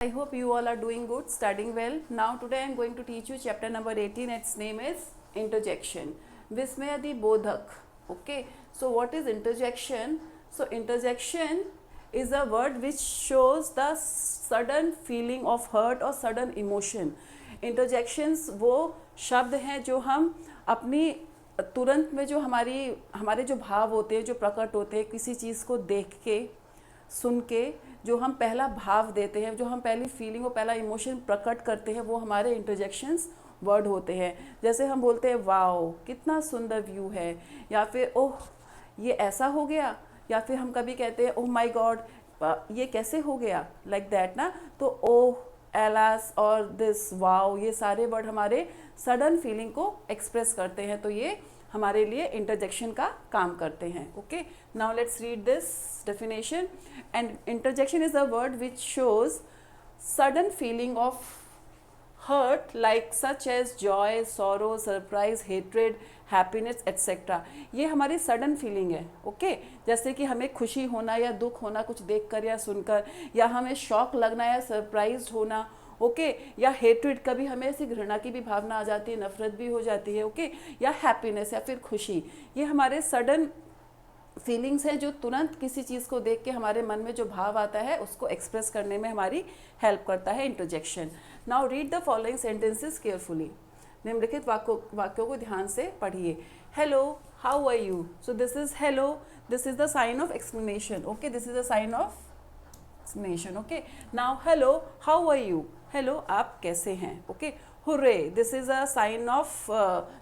I hope you all are doing good, studying well. Now today I am going to teach you chapter number 18. Its name is interjection. Vismayadi bodhak. Okay. So what is interjection? So interjection is a word which shows the sudden feeling of hurt or sudden emotion. Interjections वो शब्द हैं जो हम अपनी तुरंत में जो हमारे जो भाव होते हैं, जो प्रकट होते हैं किसी चीज़ को देख के, सुन के, जो हम पहला भाव देते हैं, जो हम पहली फीलिंग और पहला इमोशन प्रकट करते हैं, वो हमारे इंटरजेक्शंस वर्ड होते हैं. जैसे हम बोलते हैं वाओ कितना सुंदर व्यू है, या फिर ओह ये ऐसा हो गया, या फिर हम कभी कहते हैं ओह माय गॉड ये कैसे हो गया, लाइक दैट ना. तो ओह एलास और दिस वाओ ये सारे वर्ड हमारे सडन फीलिंग को एक्सप्रेस करते हैं, तो ये हमारे लिए इंटरजेक्शन का काम करते हैं. Okay, now let's read this definition. And interjection is a word which shows sudden feeling of hurt like such as joy, sorrow, surprise, hatred, happiness etcetera. ये हमारी सडन फीलिंग है. ओके, जैसे कि हमें खुशी होना या दुख होना कुछ देखकर या सुनकर, या हमें शॉक लगना या सरप्राइज होना. ओके, या हेट्रेड, कभी हमें ऐसी घृणा की भी भावना आ जाती है, नफरत भी हो जाती है. ओके, या हैप्पीनेस या फिर खुशी. ये हमारे सडन फीलिंग्स हैं जो तुरंत किसी चीज़ को देख के हमारे मन में जो भाव आता है उसको एक्सप्रेस करने में हमारी हेल्प करता है interjection. Now read the following sentences carefully. निम्नलिखित वाक्यों को ध्यान से पढ़िए. Hello, how are you. So this is hello, this is the sign of explanation. Okay, this is the sign of explanation. Okay, now hello, how are you. Hello, आप कैसे हैं. Okay, hurray, this is a sign of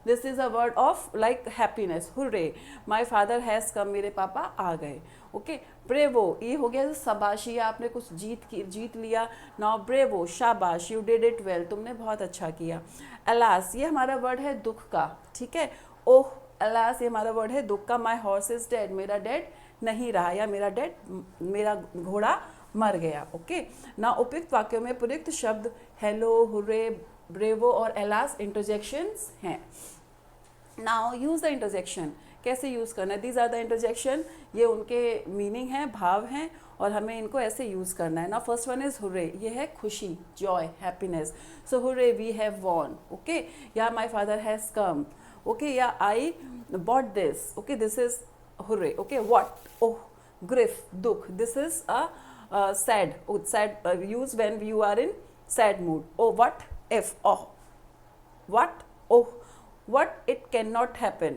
this is a word of like happiness. Hurray, my father has come, मेरे पापा आ गए. Okay, bravo, ये हो गया शाबाशी, आपने कुछ जीत लिया. नाउ ब्रेवो, शाबाश, यू डिड इट वेल, तुमने बहुत अच्छा किया. अलास, ये हमारा वर्ड है दुख का. ठीक है. ओह अलास, ये हमारा वर्ड है दुख का. माय हॉर्स इज डेड, मेरा डेड नहीं रहा, या मेरा घोड़ा मर गया. ओके, ना उपयुक्त वाक्यों में प्रयुक्त शब्द हेलो, हुर्रे, ब्रेवो और एलास इंटरजेक्शंस हैं. Now use the interjection. कैसे यूज़ करना है. These are the interjection. ये उनके मीनिंग हैं, भाव हैं, और हमें इनको ऐसे यूज़ करना है. ना फर्स्ट वन इज़ हुर्रे, ये है खुशी, joy, happiness. So hurray we have won. Okay, yeah my father has come. Okay, yeah I bought this. Okay, this is hurray. Okay, what, oh, grief, दुख. This is a sad. Oh, sad use when you are in sad mood. Oh, what if. Oh, what. Oh, what, it cannot happen.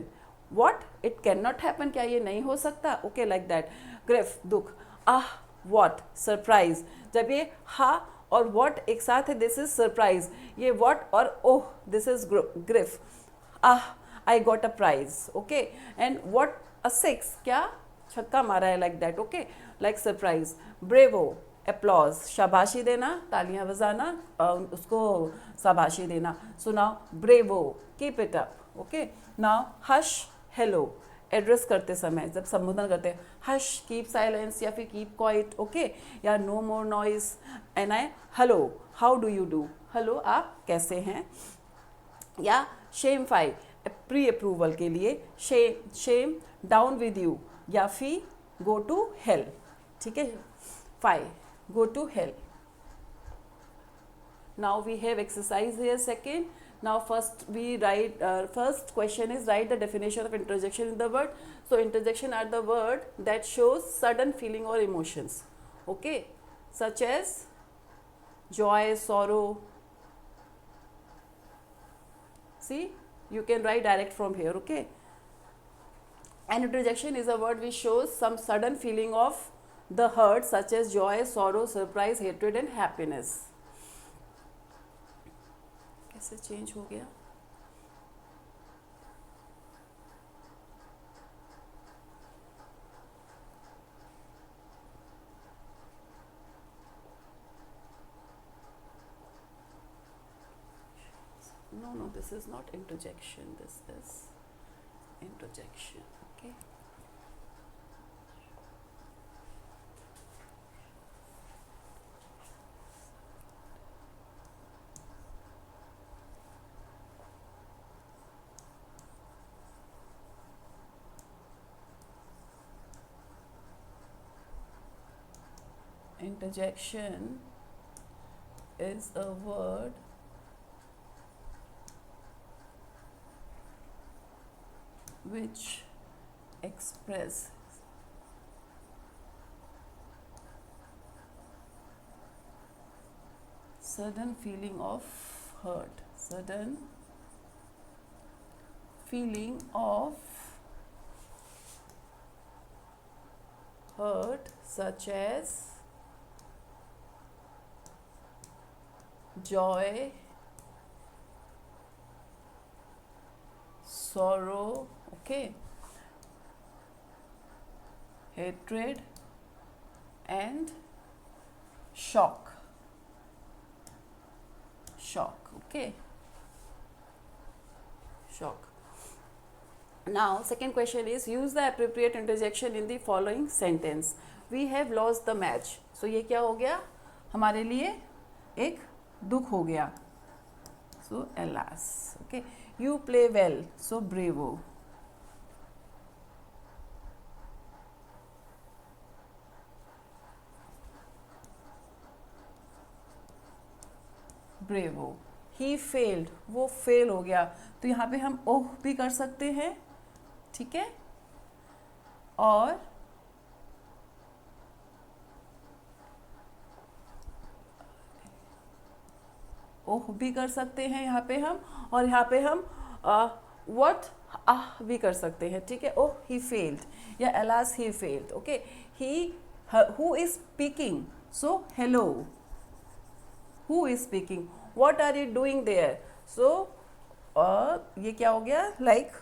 What, it cannot happen, क्या ये नहीं हो सकता. Okay, like that. Grief, दुख. Ah, what, surprise. जब ये हा और what एक साथ है, दिस इज सरप्राइज. ये what और oh, this is grief. Ah, I got a prize. Okay, and what, a six, क्या छक्का मारा है, like that. Okay, like surprise. Bravo, applause, शाबाशी देना, तालियां बजाना, उसको शाबाशी देना. So now bravo, keep it up. Okay, now hush, hello, address करते समय जब संबोधन करते हैं, हश, कीप साइलेंस, या फिर कीप क्वाइट. ओके, या no more noise. And I hello, how do you do. Hello, आप कैसे हैं. या शेम फाई, प्री अप्रूवल के लिए. शेम, डाउन विद यू, या फिर गो टू हेल. ठीक है. 5, go to hell. Now we have exercise here. Second, now first we write, first question is write the definition of interjection in the word. So interjection are the word that shows sudden feeling or emotions. Okay, such as joy, sorrow. See, you can write direct from here. Okay, an interjection is a word which shows some sudden feeling of the hurt such as joy, sorrow, surprise, hatred and happiness. कैसे change हो गया. No, this is not interjection, this is interjection. Okay, interjection is a word which express sudden feeling of hurt, sudden feeling of hurt, such as joy, sorrow, okay, hatred and shock, okay, shock. Now second question is, use the appropriate interjection in the following sentence. We have lost the match. So ये क्या हो गया हमारे लिए, एक दुख हो गया. So alas, okay. You play well, so bravo. Bravo. He failed, वो फेल हो गया. तो यहाँ पे हम ओह भी कर सकते हैं, ठीक है, और ओह भी कर सकते हैं यहाँ पे हम, और यहाँ पे हम व्हाट आह भी कर सकते हैं, ठीक है. ओह ही फेल्ड या alas he failed, okay. He who is speaking, so hello, who is speaking. What are you doing there, so ये क्या हो गया, like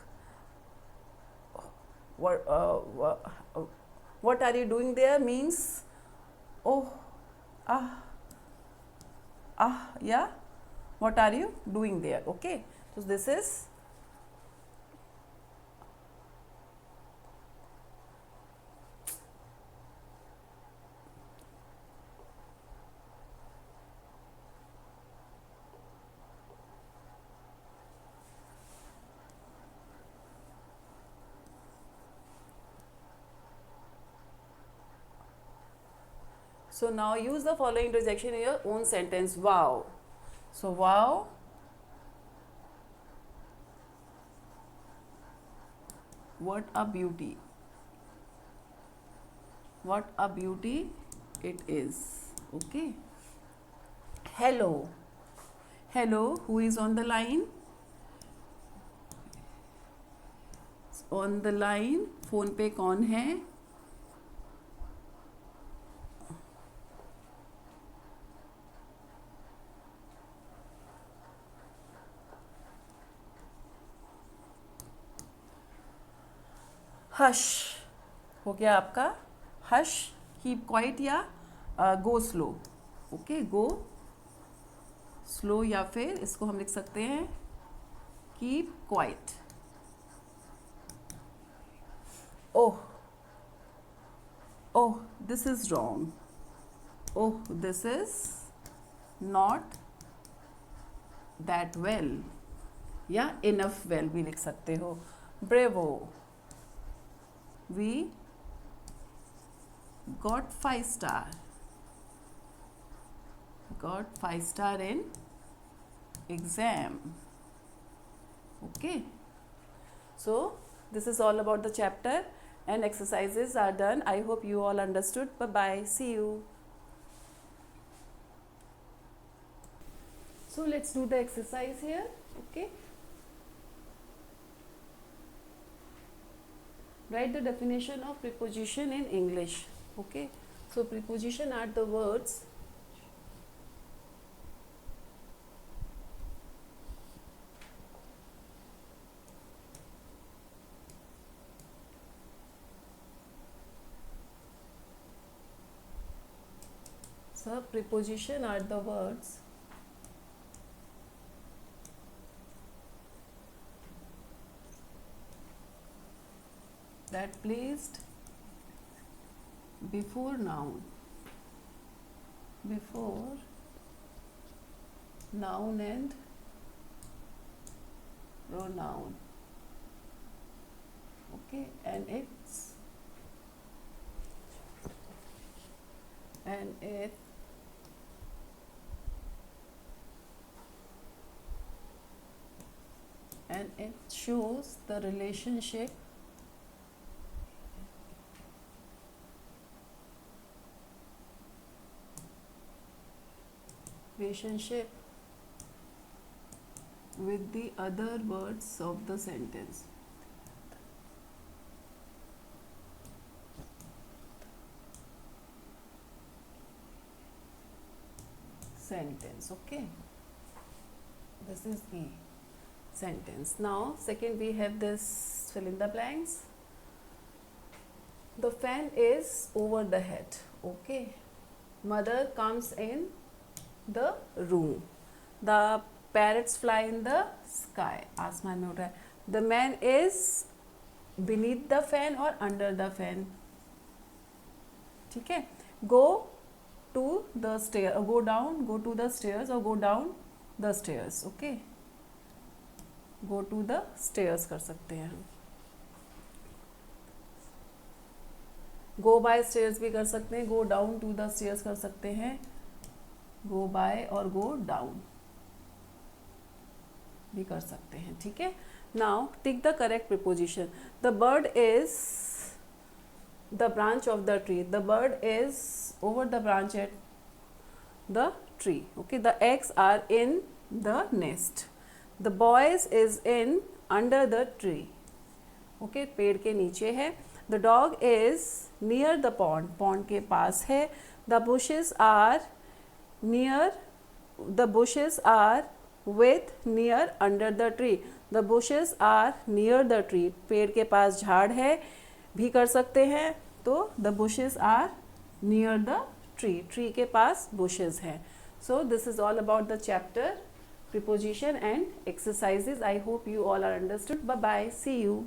what are you doing there means oh yeah, what are you doing there, okay. So this is so now use the following interjection in your own sentence. Wow. So wow, what a beauty, what a beauty it is, okay. Hello, hello, who is on the line, on the line, phone पे कौन है. Hush हो गया आपका, hush, keep quiet या go slow, okay, go slow, या फिर इसको हम लिख सकते हैं keep quiet. Oh, oh this is wrong, oh this is not that well या इनफ वेल भी लिख सकते हो. Bravo, we got 5 star, got 5 star in exam, okay. So this is all about the chapter and exercises are done. I hope you all understood. Bye bye, see you. So let's do the exercise here, okay. Write the definition of preposition in English, okay. So preposition are the words preposition are the words that placed before noun, before noun and pronoun, okay, and it and it shows the relationship with the other words of the sentence. Okay, this is the sentence. Now second we have this fill in the blanks. The fan is over the head. Okay, mother comes in the room. The parrots fly in the sky. आसमान में उड़ रहा है. The man is beneath the fan or under the fan. ठीक है. Go to the stair. Go down. Go to the stairs or go down the stairs. Okay. Go to the stairs कर सकते हैं हम. Go by stairs भी कर सकते हैं. Go down to the stairs कर सकते हैं. Go by और go down भी कर सकते हैं. ठीक है. Now tick the correct preposition. The bird is the branch of the tree. The bird is over the branch at the tree. Okay. The eggs are in the nest. The boys is in under the tree. Okay. पेड़ के नीचे है. The dog is near the pond. Pond के पास है. The bushes are near. The bushes are with near under the tree. The bushes are near the tree. पेड़ के पास झाड़ है भी कर सकते हैं. तो the bushes are near the tree. Tree के पास bushes है. So this is all about the chapter preposition and exercises. I hope you all are understood. Bye bye. See you.